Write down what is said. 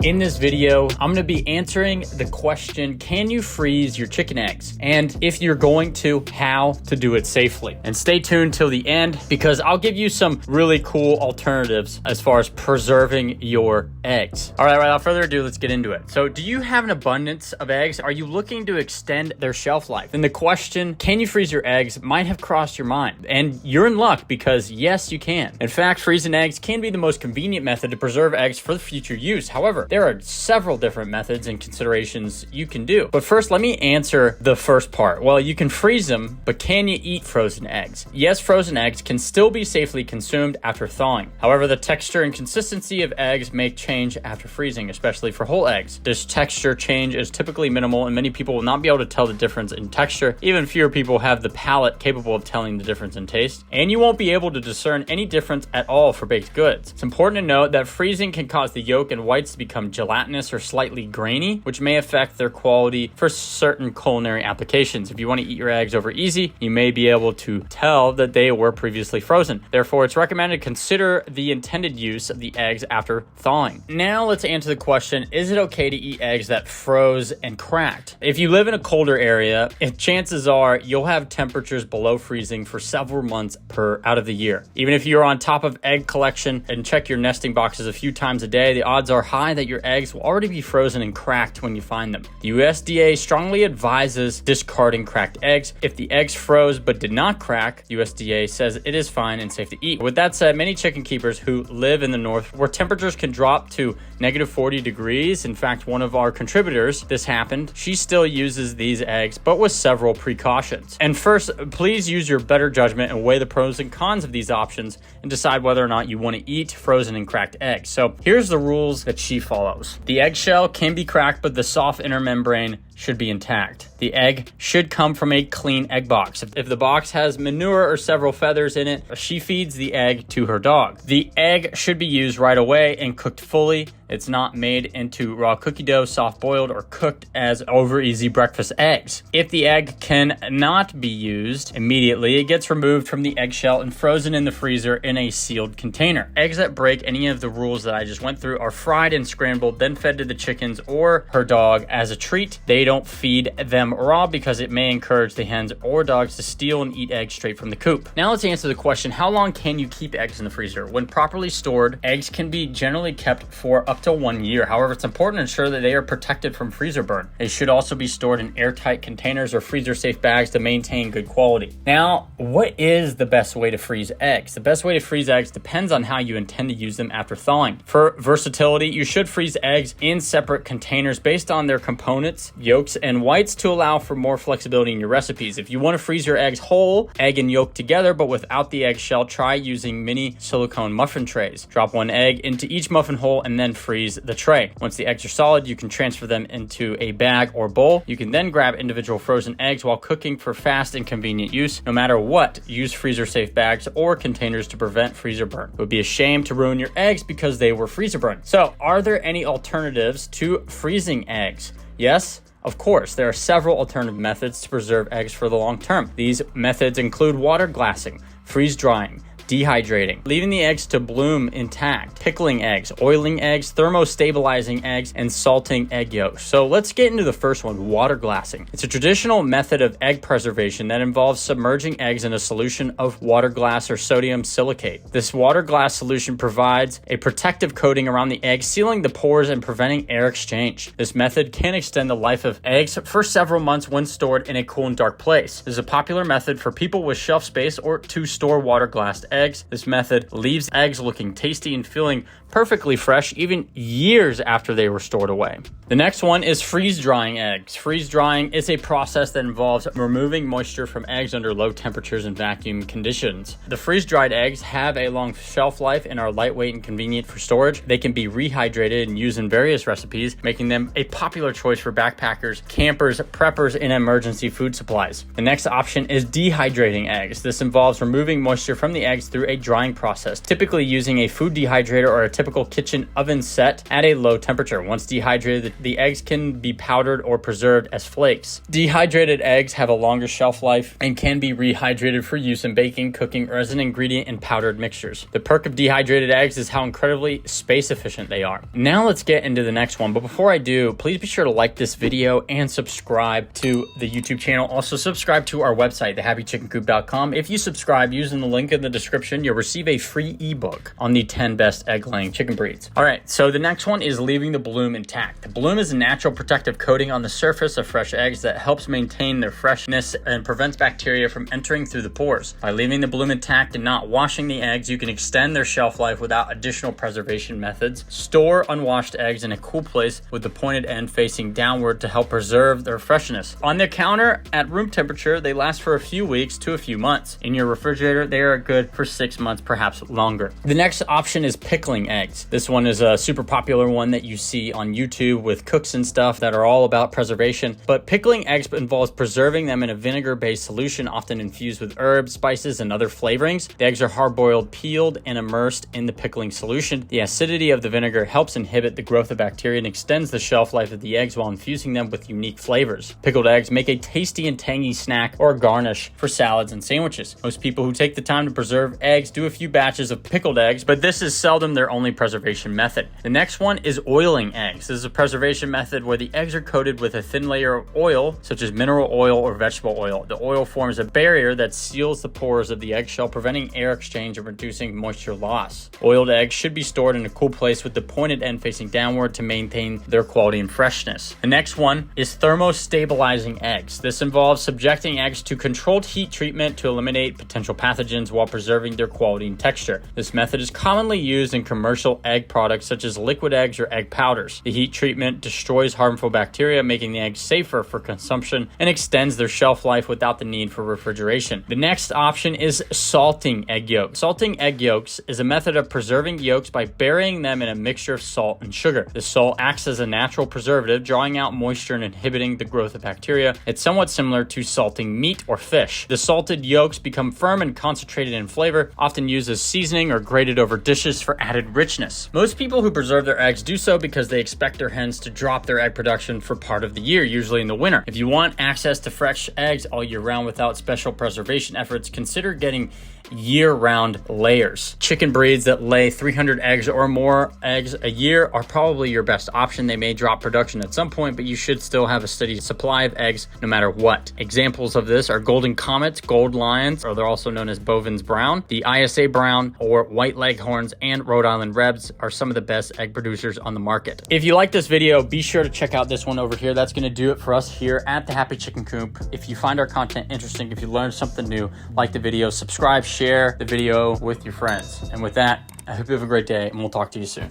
In this video, I'm going to be answering the question, can you freeze your chicken eggs? And if you're going to, how to do it safely. And stay tuned till the end because I'll give you some really cool alternatives as far as preserving your eggs. All right, without further ado, let's get into it. So do you have an abundance of eggs? Are you looking to extend their shelf life? And the question, can you freeze your eggs, might have crossed your mind. And you're in luck because yes, you can. In fact, freezing eggs can be the most convenient method to preserve eggs for the future use. However, there are several different methods and considerations you can do. But first, let me answer the first part. Well, you can freeze them, but can you eat frozen eggs? Yes, frozen eggs can still be safely consumed after thawing. However, the texture and consistency of eggs may change after freezing, especially for whole eggs. This texture change is typically minimal, and many people will not be able to tell the difference in texture. Even fewer people have the palate capable of telling the difference in taste, and you won't be able to discern any difference at all for baked goods. It's important to note that freezing can cause the yolk and whites to become gelatinous or slightly grainy, which may affect their quality for certain culinary applications. If you want to eat your eggs over easy, you may be able to tell that they were previously frozen. Therefore, it's recommended to consider the intended use of the eggs after thawing. Now let's answer the question, is it okay to eat eggs that froze and cracked? If you live in a colder area, chances are you'll have temperatures below freezing for several months out of the year. Even if you're on top of egg collection and check your nesting boxes a few times a day, the odds are high that your eggs will already be frozen and cracked when you find them. The USDA strongly advises discarding cracked eggs. If the eggs froze but did not crack, USDA says it is fine and safe to eat. With that said, many chicken keepers who live in the north where temperatures can drop to -40 degrees, in fact, one of our contributors, this happened, she still uses these eggs, but with several precautions. And first, please use your better judgment and weigh the pros and cons of these options and decide whether or not you want to eat frozen and cracked eggs. So here's the rules that she follows. The eggshell can be cracked, but the soft inner membrane should be intact. The egg should come from a clean egg box. If the box has manure or several feathers in it, she feeds the egg to her dog. The egg should be used right away and cooked fully. It's not made into raw cookie dough, soft boiled, or cooked as over easy breakfast eggs. If the egg cannot be used immediately, it gets removed from the eggshell and frozen in the freezer in a sealed container. Eggs that break any of the rules that I just went through are fried and scrambled, then fed to the chickens or her dog as a treat. They don't feed them raw because it may encourage the hens or dogs to steal and eat eggs straight from the coop. Now let's answer the question, how long can you keep eggs in the freezer? When properly stored, eggs can be generally kept for up to 1 year. However, it's important to ensure that they are protected from freezer burn. They should also be stored in airtight containers or freezer safe bags to maintain good quality. Now, what is the best way to freeze eggs? The best way to freeze eggs depends on how you intend to use them after thawing. For versatility, you should freeze eggs in separate containers based on their components, yolks and whites, to allow for more flexibility in your recipes. If you want to freeze your eggs whole, egg and yolk together, but without the eggshell, try using mini silicone muffin trays. Drop one egg into each muffin hole and then freeze the tray. Once the eggs are solid, you can transfer them into a bag or bowl. You can then grab individual frozen eggs while cooking for fast and convenient use. No matter what, use freezer safe bags or containers to prevent freezer burn. It would be a shame to ruin your eggs because they were freezer burned. So, are there any alternatives to freezing eggs? Yes, of course, there are several alternative methods to preserve eggs for the long term. These methods include water glassing, freeze drying, dehydrating, leaving the eggs to bloom intact, pickling eggs, oiling eggs, thermostabilizing eggs, and salting egg yolks. So let's get into the first one, water glassing. It's a traditional method of egg preservation that involves submerging eggs in a solution of water glass or sodium silicate. This water glass solution provides a protective coating around the egg, sealing the pores and preventing air exchange. This method can extend the life of eggs for several months when stored in a cool and dark place. This is a popular method for people with shelf space or to store water glassed eggs. This method leaves eggs looking tasty and feeling perfectly fresh even years after they were stored away. The next one is freeze drying eggs. Freeze drying is a process that involves removing moisture from eggs under low temperatures and vacuum conditions. The freeze dried eggs have a long shelf life and are lightweight and convenient for storage. They can be rehydrated and used in various recipes, making them a popular choice for backpackers, campers, preppers, and emergency food supplies. The next option is dehydrating eggs. This involves removing moisture from the eggs through a drying process, typically using a food dehydrator or a typical kitchen oven set at a low temperature. Once dehydrated, the eggs can be powdered or preserved as flakes. Dehydrated eggs have a longer shelf life and can be rehydrated for use in baking, cooking, or as an ingredient in powdered mixtures. The perk of dehydrated eggs is how incredibly space efficient they are. Now let's get into the next one, but before I do, please be sure to like this video and subscribe to the YouTube channel. Also subscribe to our website, thehappychickencoop.com. If you subscribe using the link in the description, you'll receive a free ebook on the 10 best egg-laying chicken breeds. All right, so the next one is leaving the bloom intact. The bloom is a natural protective coating on the surface of fresh eggs that helps maintain their freshness and prevents bacteria from entering through the pores. By leaving the bloom intact and not washing the eggs, you can extend their shelf life without additional preservation methods. Store unwashed eggs in a cool place with the pointed end facing downward to help preserve their freshness. On the counter at room temperature, they last for a few weeks to a few months. In your refrigerator, they are good for 6 months, perhaps longer. The next option is pickling eggs. This one is a super popular one that you see on YouTube with cooks and stuff that are all about preservation. But pickling eggs involves preserving them in a vinegar-based solution, often infused with herbs, spices, and other flavorings. The eggs are hard-boiled, peeled, and immersed in the pickling solution. The acidity of the vinegar helps inhibit the growth of bacteria and extends the shelf life of the eggs while infusing them with unique flavors. Pickled eggs make a tasty and tangy snack or garnish for salads and sandwiches. Most people who take the time to preserve eggs do a few batches of pickled eggs, but this is seldom their only preservation method. The next one is oiling eggs. This is a preservation method where the eggs are coated with a thin layer of oil, such as mineral oil or vegetable oil. The oil forms a barrier that seals the pores of the eggshell, preventing air exchange and reducing moisture loss. Oiled eggs should be stored in a cool place with the pointed end facing downward to maintain their quality and freshness. The next one is thermostabilizing eggs. This involves subjecting eggs to controlled heat treatment to eliminate potential pathogens while preserving their quality and texture. This method is commonly used in commercial egg products such as liquid eggs or egg powders. The heat treatment destroys harmful bacteria, making the eggs safer for consumption and extends their shelf life without the need for refrigeration. The next option is salting egg yolks. Salting egg yolks is a method of preserving yolks by burying them in a mixture of salt and sugar. The salt acts as a natural preservative, drawing out moisture and inhibiting the growth of bacteria. It's somewhat similar to salting meat or fish. The salted yolks become firm and concentrated in flavor, often used as seasoning or grated over dishes for added richness. Most people who preserve their eggs do so because they expect their hens to drop their egg production for part of the year, usually in the winter. If you want access to fresh eggs all year round without special preservation efforts, consider getting year-round layers. Chicken breeds that lay 300 eggs or more eggs a year are probably your best option. They may drop production at some point, but you should still have a steady supply of eggs no matter what. Examples of this are golden comets, gold lions, or they're also known as Bovin's brown, the ISA brown, or white leghorns, and Rhode Island rebs are some of the best egg producers on the market. If you like this video, be sure to check out this one over here. That's going to do it for us here at the Happy Chicken Coop. If you find our content interesting, if you learned something new, like the video, subscribe, share the video with your friends. And with that, I hope you have a great day, and we'll talk to you soon.